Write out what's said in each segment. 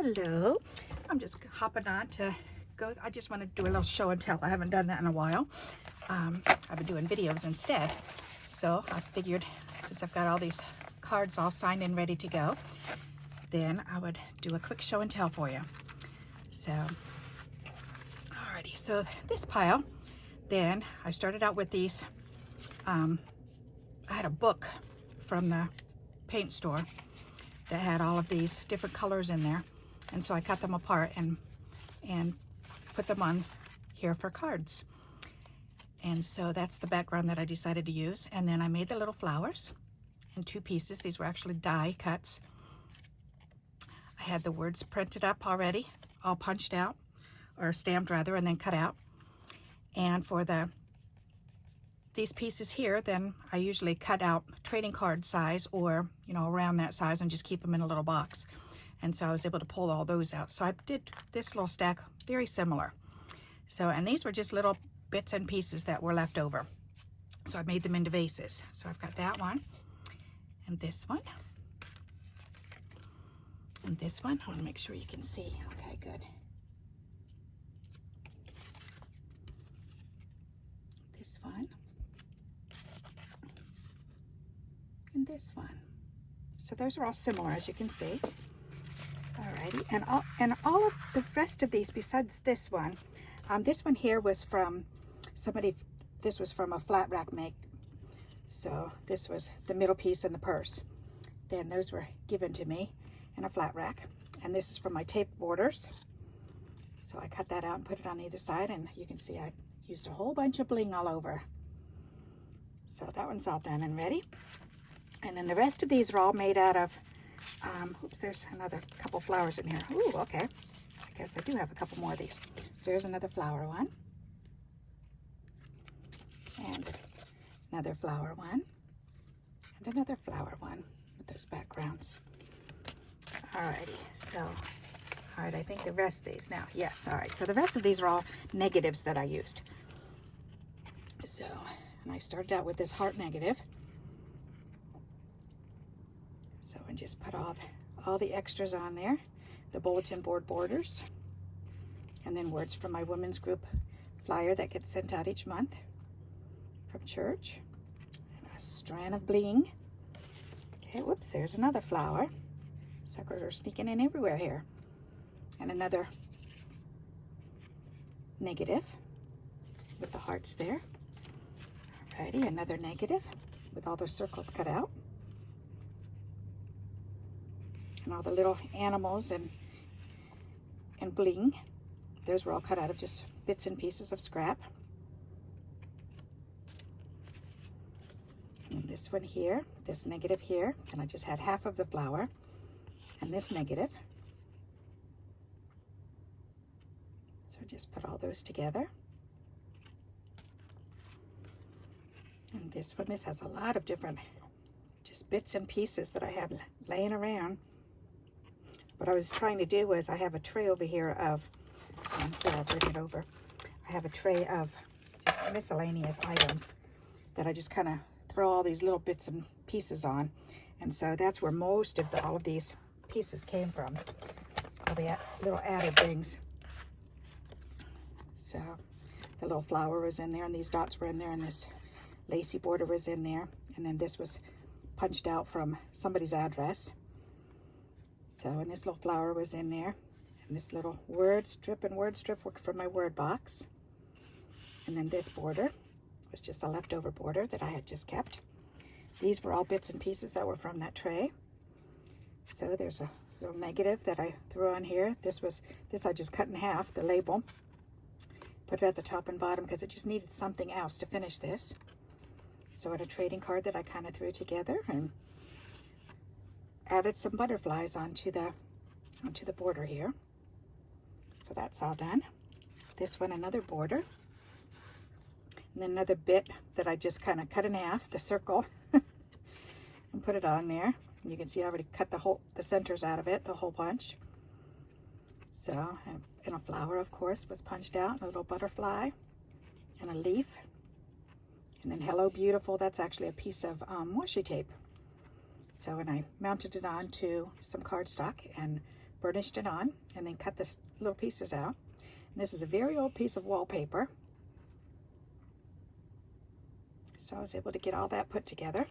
Hello. I'm just hopping on to go. I just want to do a little show and tell. I haven't done that in a while. I've been doing videos instead. So I figured since I've got all these cards all signed and ready to go, then I would do a quick show and tell for you. So, alrighty. So this pile, then I started out with these. I had a book from the paint store that had all of these different colors in there, and so I cut them apart and put them on here for cards. And so that's the background that I decided to use. And then I made the little flowers in two pieces. These were actually die cuts. I had the words printed up already, all punched out, or stamped rather, and then cut out. And for these pieces here, then I usually cut out trading card size, or around that size, and just keep them in a little box. And so I was able to pull all those out. So I did this little stack very similar. So, and these were just little bits and pieces that were left over. So I made them into vases. So I've got that one, and this one, and this one. I want to make sure you can see. Okay, good. This one, and this one. So those are all similar, as you can see. Alrighty, and all of the rest of these, besides this one here was from somebody. This was from a flat rack make. So this was the middle piece and the purse. Then those were given to me in a flat rack. And this is from my tape borders. So I cut that out and put it on either side, and you can see I used a whole bunch of bling all over. So that one's all done and ready. And then the rest of these are all made out of, oops, there's another couple flowers in here. Ooh, okay. I guess I do have a couple more of these. So there's another flower one. And another flower one. And another flower one with those backgrounds. Alrighty, so, alright, I think the rest of these now, yes, alright. So the rest of these are all negatives that I used. So, and I started out with this heart negative. So I just put all the extras on there, the bulletin board borders, and then words from my women's group flyer that gets sent out each month from church, and a strand of bling. Okay, whoops, there's another flower. Suckers are sneaking in everywhere here. And another negative with the hearts there. Alrighty, another negative with all the circles cut out. And all the little animals and bling. Those were all cut out of just bits and pieces of scrap. And this one here, this negative here, and I just had half of the flower. And this negative. So just put all those together. And this one, this has a lot of different just bits and pieces that I had laying around. What I was trying to do was, I have a tray over here of, here, I'll bring it over. I have a tray of just miscellaneous items that I just kind of throw all these little bits and pieces on. And so that's where most of all of these pieces came from, all the little added things. So the little flower was in there, and these dots were in there, and this lacy border was in there, and then this was punched out from somebody's address. So, and this little flower was in there, and this little word strip and word strip were from my word box. And then this border was just a leftover border that I had just kept. These were all bits and pieces that were from that tray. So there's a little negative that I threw on here. This I just cut in half, the label. Put it at the top and bottom because it just needed something else to finish this. So I had a trading card that I kind of threw together and added some butterflies onto the border here. So that's all done. This one, another border. And then another bit that I just kind of cut in half, the circle, and put it on there. You can see I already cut the centers out of it, the whole bunch. So, and a flower, of course, was punched out, a little butterfly, and a leaf. And then Hello Beautiful, that's actually a piece of washi tape. So, and I mounted it onto some cardstock and burnished it on, and then cut the little pieces out. And this is a very old piece of wallpaper. So I was able to get all that put together.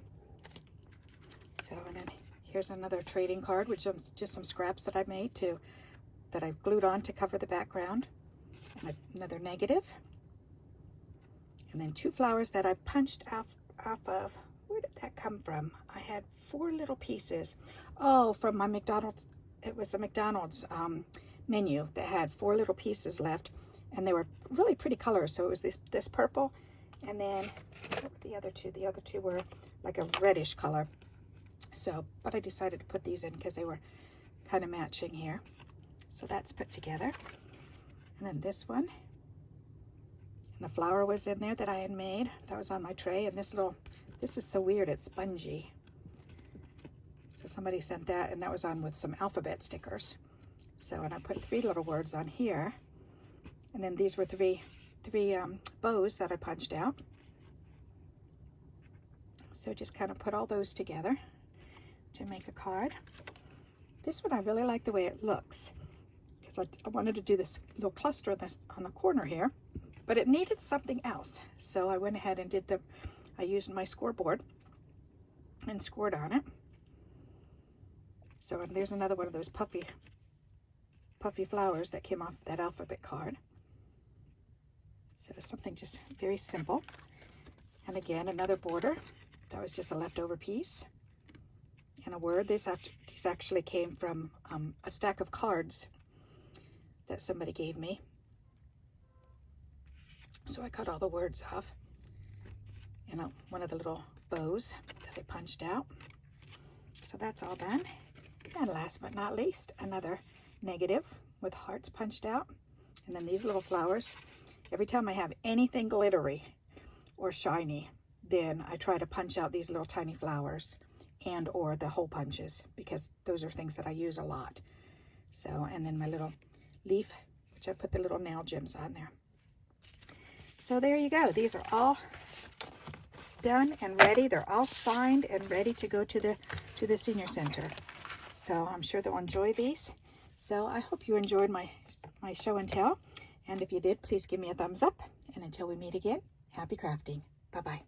So, and then here's another trading card, which is just some scraps that I made that I've glued on to cover the background. And another negative. And then 2 flowers that I punched off of, where did that come from? I had 4 little pieces. Oh, from my McDonald's, it was a McDonald's menu that had 4 little pieces left, and they were really pretty colors. So it was this purple, and then what were the other two? The other two were like a reddish color. So, but I decided to put these in because they were kind of matching here. So that's put together. And then this one, and the flower was in there that I had made. That was on my tray. And this is so weird, it's spongy. So somebody sent that, and that was on with some alphabet stickers. So, and I put 3 little words on here. And then these were three bows that I punched out. So just kind of put all those together to make a card. This one I really like the way it looks, because I wanted to do this little cluster on the corner here, but it needed something else. So I went ahead and I used my scoreboard and scored on it. So, and there's another one of those puffy flowers that came off that alphabet card. So something just very simple. And again, another border. That was just a leftover piece. And a word. These actually came from a stack of cards that somebody gave me. So I cut all the words off. And one of the little bows that I punched out. So that's all done. And last but not least, another negative with hearts punched out. And then these little flowers. Every time I have anything glittery or shiny, then I try to punch out these little tiny flowers and or the hole punches, because those are things that I use a lot. So, and then my little leaf, which I put the little nail gems on there. So there you go. These are all done and ready. They're all signed and ready to go to the senior center. So I'm sure they'll enjoy these. So I hope you enjoyed my show and tell. And if you did, please give me a thumbs up. And until we meet again, happy crafting. Bye-bye.